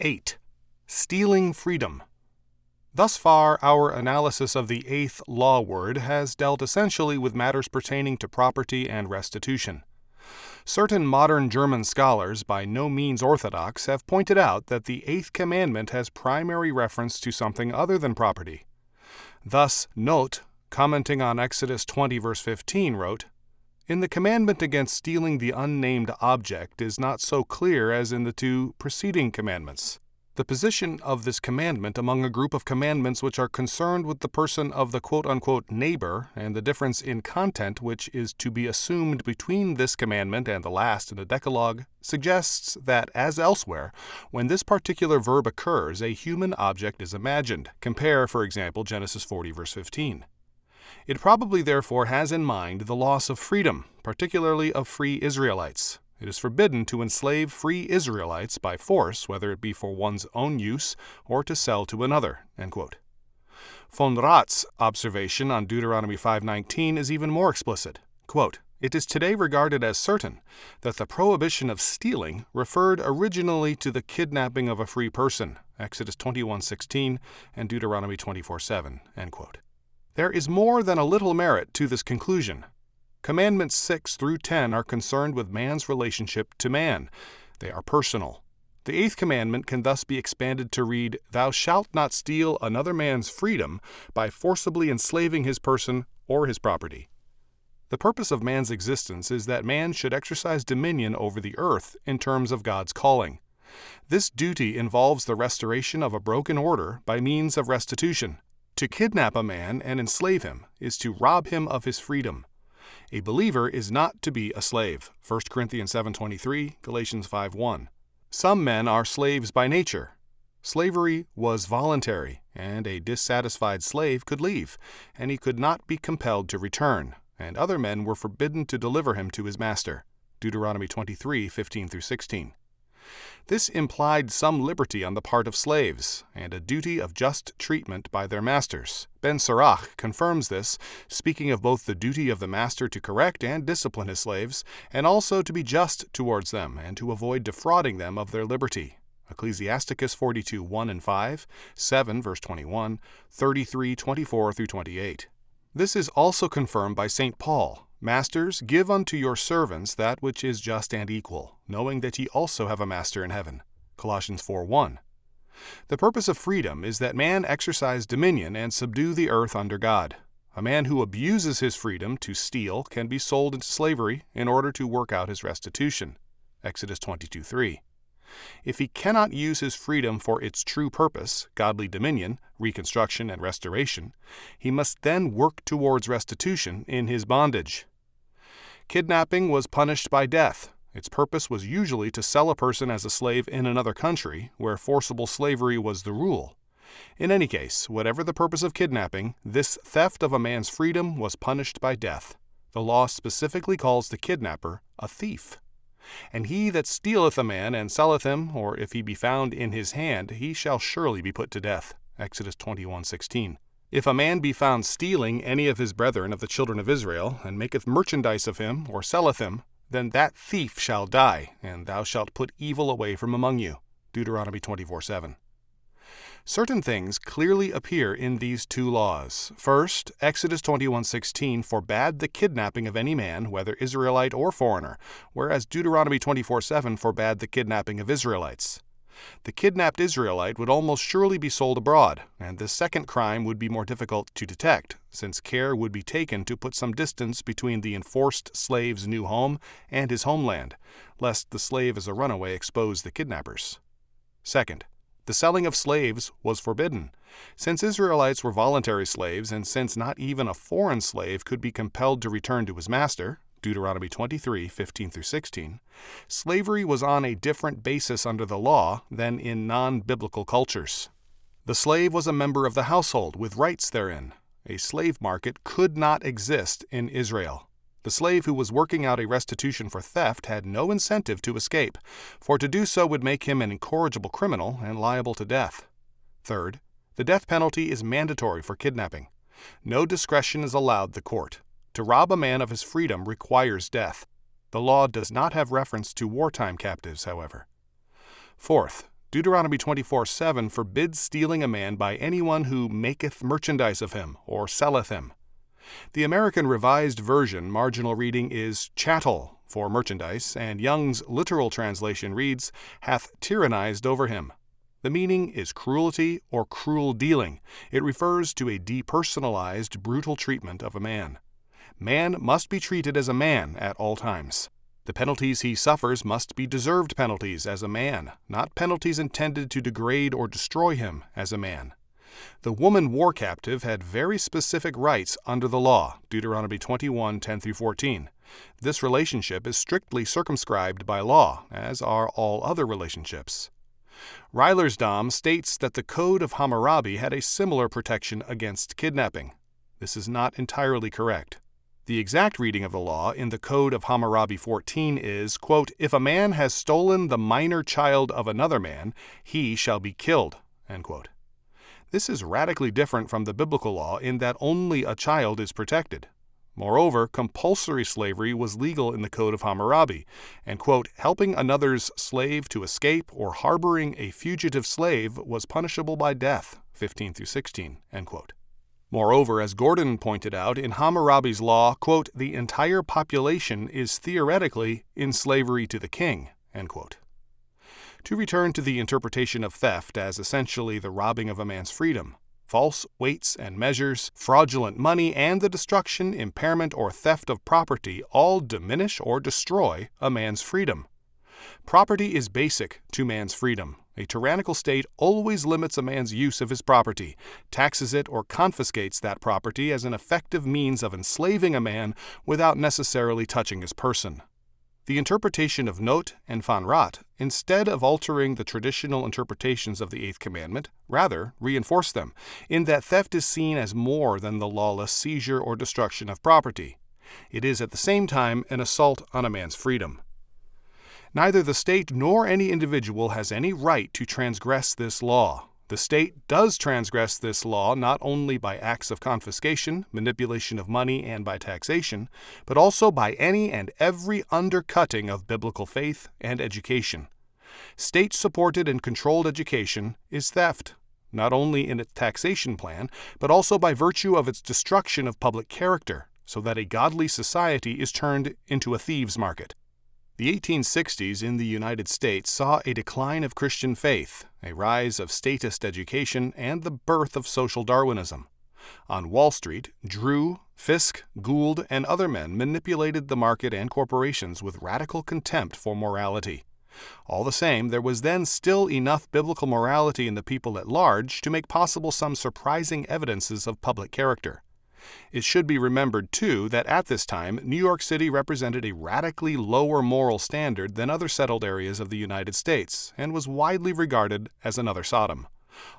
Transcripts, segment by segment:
8. Stealing freedom. Thus far, our analysis of the eighth law word has dealt essentially with matters pertaining to property and restitution. Certain modern German scholars, by no means orthodox, have pointed out that the eighth commandment has primary reference to something other than property. Thus, Note, commenting on Exodus 20 verse 15, wrote, "In the commandment against stealing the unnamed object is not so clear as in the two preceding commandments. The position of this commandment among a group of commandments which are concerned with the person of the quote-unquote neighbor and the difference in content which is to be assumed between this commandment and the last in the Decalogue suggests that, as elsewhere, when this particular verb occurs, a human object is imagined. Compare, for example, Genesis 40 verse 15. It probably therefore has in mind the loss of freedom, particularly of free Israelites. It is forbidden to enslave free Israelites by force, whether it be for one's own use or to sell to another." End quote. Von Rath's observation on Deuteronomy 5:19 is even more explicit. Quote, "It is today regarded as certain that the prohibition of stealing referred originally to the kidnapping of a free person, Exodus 21:16 and Deuteronomy 24:7." End quote. There is more than a little merit to this conclusion. Commandments 6 through 10 are concerned with man's relationship to man. They are personal. The eighth commandment can thus be expanded to read, "Thou shalt not steal another man's freedom by forcibly enslaving his person or his property." The purpose of man's existence is that man should exercise dominion over the earth in terms of God's calling. This duty involves the restoration of a broken order by means of restitution. To kidnap a man and enslave him is to rob him of his freedom. A believer is not to be a slave, 1 Corinthians 7:23, Galatians 5:1. Some men are slaves by nature. Slavery was voluntary, and a dissatisfied slave could leave, and he could not be compelled to return, and other men were forbidden to deliver him to his master, Deuteronomy 23:15-16. This implied some liberty on the part of slaves, and a duty of just treatment by their masters. Ben Sirach confirms this, speaking of both the duty of the master to correct and discipline his slaves, and also to be just towards them, and to avoid defrauding them of their liberty. Ecclesiasticus 42:1-5, 7 verse 21, 33:24-28. This is also confirmed by St. Paul. "Masters, give unto your servants that which is just and equal, knowing that ye also have a master in heaven." Colossians 4:1. The purpose of freedom is that man exercise dominion and subdue the earth under God. A man who abuses his freedom to steal can be sold into slavery in order to work out his restitution. Exodus 22:3. If he cannot use his freedom for its true purpose, godly dominion, reconstruction, and restoration, he must then work towards restitution in his bondage. Kidnapping was punished by death. Its purpose was usually to sell a person as a slave in another country, where forcible slavery was the rule. In any case, whatever the purpose of kidnapping, this theft of a man's freedom was punished by death. The law specifically calls the kidnapper a thief. "And he that stealeth a man and selleth him, or if he be found in his hand, he shall surely be put to death." Exodus 21:16. "If a man be found stealing any of his brethren of the children of Israel, and maketh merchandise of him, or selleth him, then that thief shall die, and thou shalt put evil away from among you." Deuteronomy 24:7. Certain things clearly appear in these two laws. First, Exodus 21:16 forbade the kidnapping of any man, whether Israelite or foreigner, whereas Deuteronomy 24:7 forbade the kidnapping of Israelites. The kidnapped Israelite would almost surely be sold abroad, and this second crime would be more difficult to detect, since care would be taken to put some distance between the enforced slave's new home and his homeland, lest the slave as a runaway expose the kidnappers. Second, the selling of slaves was forbidden. Since Israelites were voluntary slaves, and since not even a foreign slave could be compelled to return to his master, Deuteronomy 23:15-16, slavery was on a different basis under the law than in non-biblical cultures. The slave was a member of the household with rights therein. A slave market could not exist in Israel. The slave who was working out a restitution for theft had no incentive to escape, for to do so would make him an incorrigible criminal and liable to death. Third, the death penalty is mandatory for kidnapping. No discretion is allowed the court. To rob a man of his freedom requires death. The law does not have reference to wartime captives, however. Fourth, Deuteronomy 24:7 forbids stealing a man by anyone who maketh merchandise of him or selleth him. The American Revised Version marginal reading is chattel for merchandise, and Young's literal translation reads, hath tyrannized over him. The meaning is cruelty or cruel dealing. It refers to a depersonalized, brutal treatment of a man. Man must be treated as a man at all times. The penalties he suffers must be deserved penalties as a man, not penalties intended to degrade or destroy him as a man. The woman war captive had very specific rights under the law, Deuteronomy 21:10-14. This relationship is strictly circumscribed by law, as are all other relationships. Reilersdom states that the Code of Hammurabi had a similar protection against kidnapping. This is not entirely correct. The exact reading of the law in the Code of Hammurabi 14 is, quote, if a man has stolen the minor child of another man, he shall be killed, end quote. This is radically different from the biblical law in that only a child is protected. Moreover, compulsory slavery was legal in the Code of Hammurabi, and, quote, helping another's slave to escape or harboring a fugitive slave was punishable by death, 15-16, end quote. Moreover, as Gordon pointed out, in Hammurabi's law, quote, the entire population is theoretically in slavery to the king, end quote. To return to the interpretation of theft as essentially the robbing of a man's freedom, false weights and measures, fraudulent money, and the destruction, impairment, or theft of property all diminish or destroy a man's freedom. Property is basic to man's freedom. A tyrannical state always limits a man's use of his property, taxes it, or confiscates that property as an effective means of enslaving a man without necessarily touching his person. The interpretation of Not and Van Rat, instead of altering the traditional interpretations of the Eighth Commandment, rather reinforce them, in that theft is seen as more than the lawless seizure or destruction of property. It is at the same time an assault on a man's freedom. Neither the state nor any individual has any right to transgress this law. The state does transgress this law not only by acts of confiscation, manipulation of money, and by taxation, but also by any and every undercutting of biblical faith and education. State-supported and controlled education is theft, not only in its taxation plan, but also by virtue of its destruction of public character, so that a godly society is turned into a thieves' market. The 1860s in the United States saw a decline of Christian faith, a rise of statist education, and the birth of social Darwinism. On Wall Street, Drew, Fisk, Gould, and other men manipulated the market and corporations with radical contempt for morality. All the same, there was then still enough biblical morality in the people at large to make possible some surprising evidences of public character. It should be remembered, too, that at this time, New York City represented a radically lower moral standard than other settled areas of the United States and was widely regarded as another Sodom.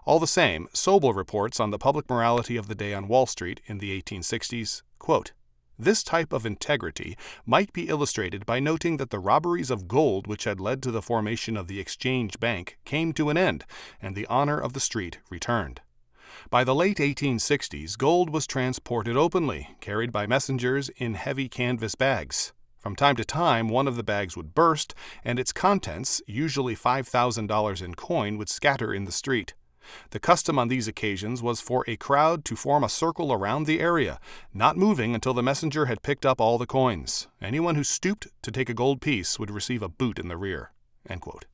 All the same, Sobel reports on the public morality of the day on Wall Street in the 1860s, quote, this type of integrity might be illustrated by noting that the robberies of gold which had led to the formation of the Exchange Bank came to an end, and the honor of the street returned. By the late 1860s, gold was transported openly, carried by messengers in heavy canvas bags. From time to time, one of the bags would burst, and its contents, usually $5,000 in coin, would scatter in the street. The custom on these occasions was for a crowd to form a circle around the area, not moving until the messenger had picked up all the coins. Anyone who stooped to take a gold piece would receive a boot in the rear. End quote.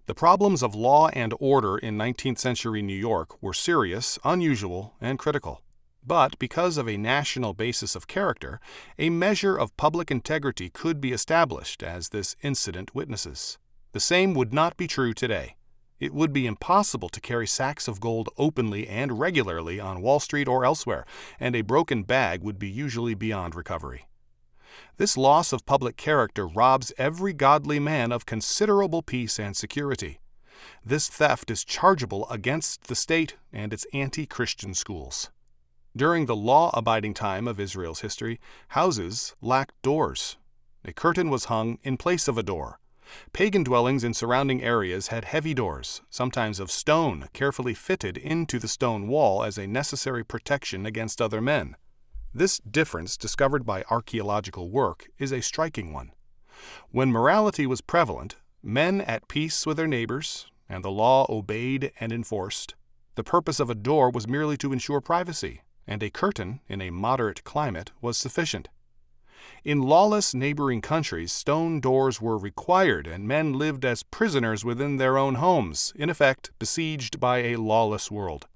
The problems of law and order in 19th century New York were serious, unusual, and critical. But because of a national basis of character, a measure of public integrity could be established, as this incident witnesses. The same would not be true today. It would be impossible to carry sacks of gold openly and regularly on Wall Street or elsewhere, and a broken bag would be usually beyond recovery. This loss of public character robs every godly man of considerable peace and security. This theft is chargeable against the state and its anti-Christian schools. During the law-abiding time of Israel's history, houses lacked doors. A curtain was hung in place of a door. Pagan dwellings in surrounding areas had heavy doors, sometimes of stone, carefully fitted into the stone wall as a necessary protection against other men. This difference, discovered by archaeological work, is a striking one. When morality was prevalent, men at peace with their neighbors, and the law obeyed and enforced. The purpose of a door was merely to ensure privacy, and a curtain, in a moderate climate, was sufficient. In lawless neighboring countries, stone doors were required, and men lived as prisoners within their own homes, in effect besieged by a lawless world.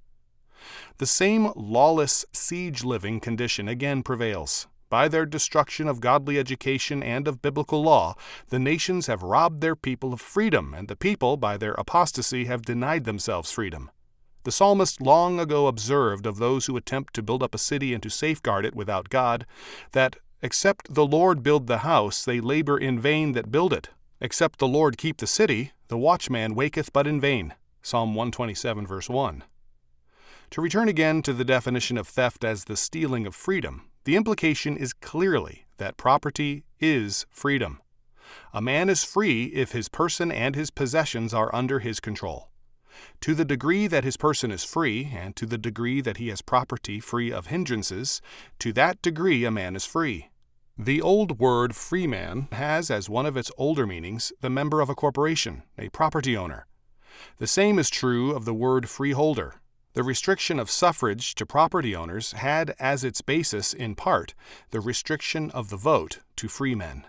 The same lawless siege-living condition again prevails. By their destruction of godly education and of biblical law, the nations have robbed their people of freedom, and the people, by their apostasy, have denied themselves freedom. The psalmist long ago observed of those who attempt to build up a city and to safeguard it without God, that except the Lord build the house, they labor in vain that build it. Except the Lord keep the city, the watchman waketh but in vain. Psalm 127, verse 1. To return again to the definition of theft as the stealing of freedom, the implication is clearly that property is freedom. A man is free if his person and his possessions are under his control. To the degree that his person is free, and to the degree that he has property free of hindrances, to that degree a man is free. The old word freeman has as one of its older meanings the member of a corporation, a property owner. The same is true of the word freeholder. The restriction of suffrage to property owners had as its basis, in part, the restriction of the vote to freemen.